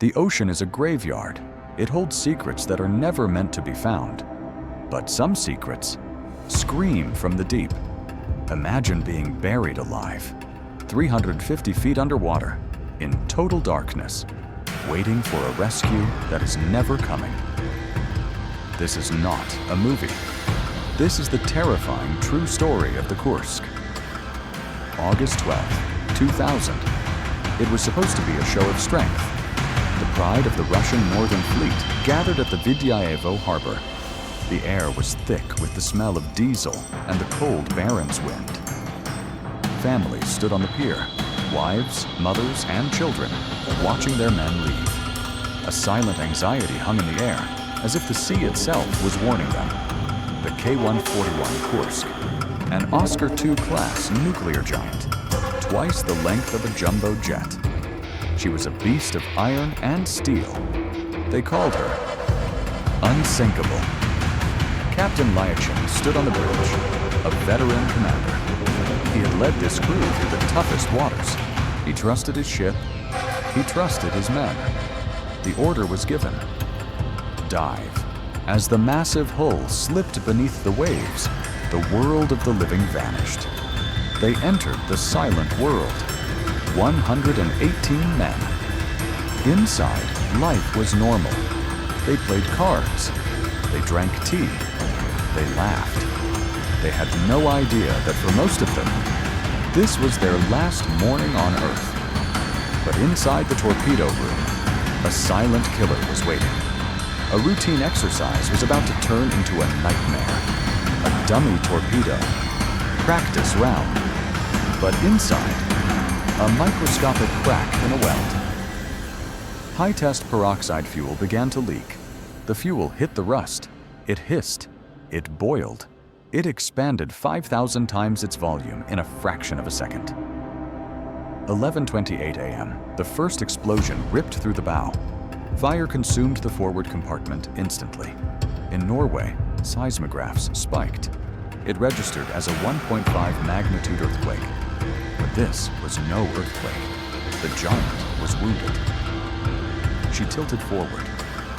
The ocean is a graveyard. It holds secrets that are never meant to be found. But some secrets scream from the deep. Imagine being buried alive, 350 feet underwater, in total darkness, waiting for a rescue that is never coming. This is not a movie. This is the terrifying true story of the Kursk. August 12, 2000. It was supposed to be a show of strength. The pride of the Russian Northern Fleet gathered at the Vidyayevo harbor. The air was thick with the smell of diesel and the cold Barents wind. Families stood on the pier, wives, mothers, and children, watching their men leave. A silent anxiety hung in the air, as if the sea itself was warning them. The K-141 Kursk, an Oscar II class nuclear giant, twice the length of a jumbo jet. She was a beast of iron and steel. They called her Unsinkable. Captain Lyachin stood on the bridge, a veteran commander. He had led this crew through the toughest waters. He trusted his ship. He trusted his men. The order was given. Dive. As the massive hull slipped beneath the waves, the world of the living vanished. They entered the silent world. 118 men. Inside, life was normal. They played cards. They drank tea. They laughed. They had no idea that for most of them, this was their last morning on Earth. But inside the torpedo room, a silent killer was waiting. A routine exercise was about to turn into a nightmare. A dummy torpedo. Practice round. But inside, a microscopic crack in a weld. High-test peroxide fuel began to leak. The fuel hit the rust. It hissed. It boiled. It expanded 5,000 times its volume in a fraction of a second. 11:28 a.m., the first explosion ripped through the bow. Fire consumed the forward compartment instantly. In Norway, seismographs spiked. It registered as a 1.5 magnitude earthquake. But this was no earthquake. The giant was wounded. She tilted forward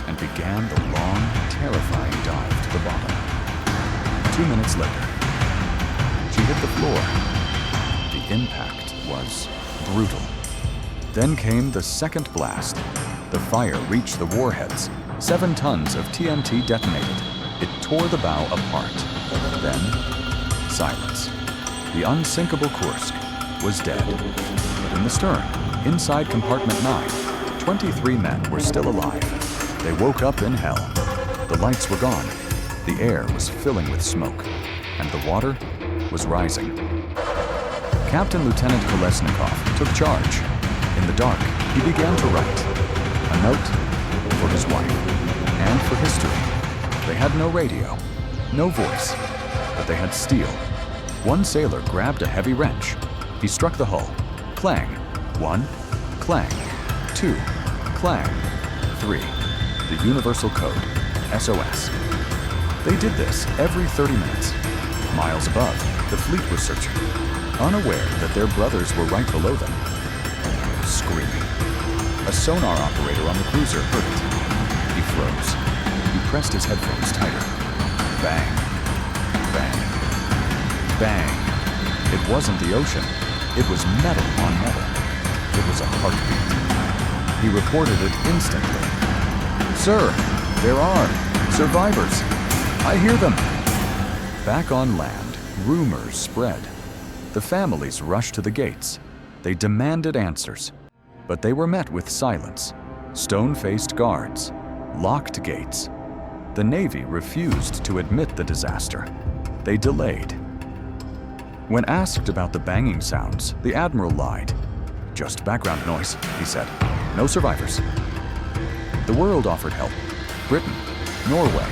and began the long, terrifying dive to the bottom. 2 minutes later, she hit the floor. The impact was brutal. Then came the second blast. The fire reached the warheads. 7 tons of TNT detonated. It tore the bow apart. Then, silence. The unsinkable Kursk was dead. But in the stern, inside compartment 9, 23 men were still alive. They woke up in hell. The lights were gone. The air was filling with smoke, and the water was rising. Captain Lieutenant Kolesnikov took charge. In the dark, he began to write a note for his wife and for history. They had no radio, no voice, but they had steel. One sailor grabbed a heavy wrench. He struck the hull. Clang. 1, clang. 2, clang. 3. The universal code, SOS. They did this every 30 minutes. Miles above, the fleet was searching, unaware that their brothers were right below them. Screaming. A sonar operator on the cruiser heard it. He froze. He pressed his headphones tighter. Bang. Bang. Bang. It wasn't the ocean. It was metal on metal. It was a heartbeat. He reported it instantly. "Sir, there are survivors. I hear them." Back on land, rumors spread. The families rushed to the gates. They demanded answers, but they were met with silence. Stone-faced guards, locked gates. The Navy refused to admit the disaster. They delayed. When asked about the banging sounds, the Admiral lied. "Just background noise," he said. "No survivors." The world offered help. Britain, Norway,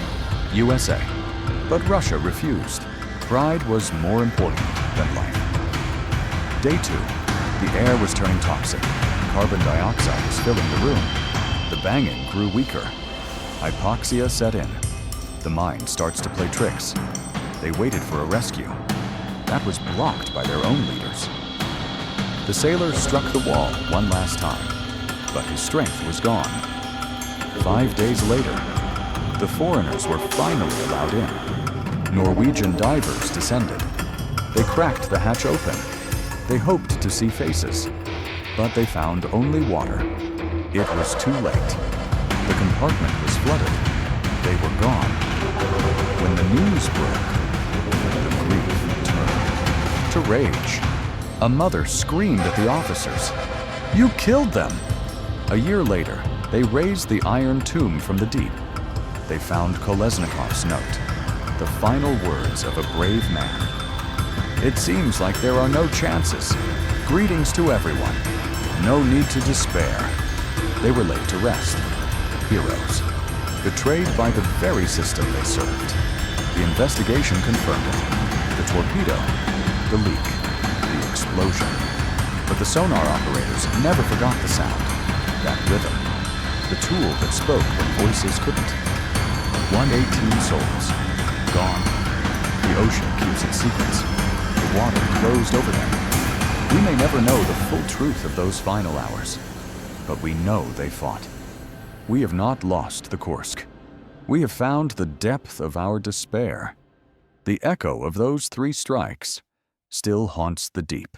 USA. But Russia refused. Pride was more important than life. Day 2. The air was turning toxic. Carbon dioxide was filling the room. The banging grew weaker. Hypoxia set in. The mind starts to play tricks. They waited for a rescue. That was blocked by their own leaders. The sailors struck the wall one last time. but his strength was gone. 5 days later, the foreigners were finally allowed in. Norwegian divers descended. They cracked the hatch open. They hoped to see faces, but they found only water. It was too late. The compartment was flooded. They were gone. When the news broke, the grief turned to rage. A mother screamed at the officers, "You killed them!" A year later, they raised the iron tomb from the deep. They found Kolesnikov's note, the final words of a brave man. "It seems like there are no chances. Greetings to everyone. No need to despair." They were laid to rest. Heroes, betrayed by the very system they served. The investigation confirmed it. The torpedo, the leak, the explosion. But the sonar operators never forgot the sound, that rhythm, the tool that spoke when voices couldn't. 118 souls, gone. The ocean keeps its secrets. The water closed over them. We may never know the full truth of those final hours, but we know they fought. We have not lost the Kursk. We have found the depth of our despair. The echo of those 3 strikes still haunts the deep.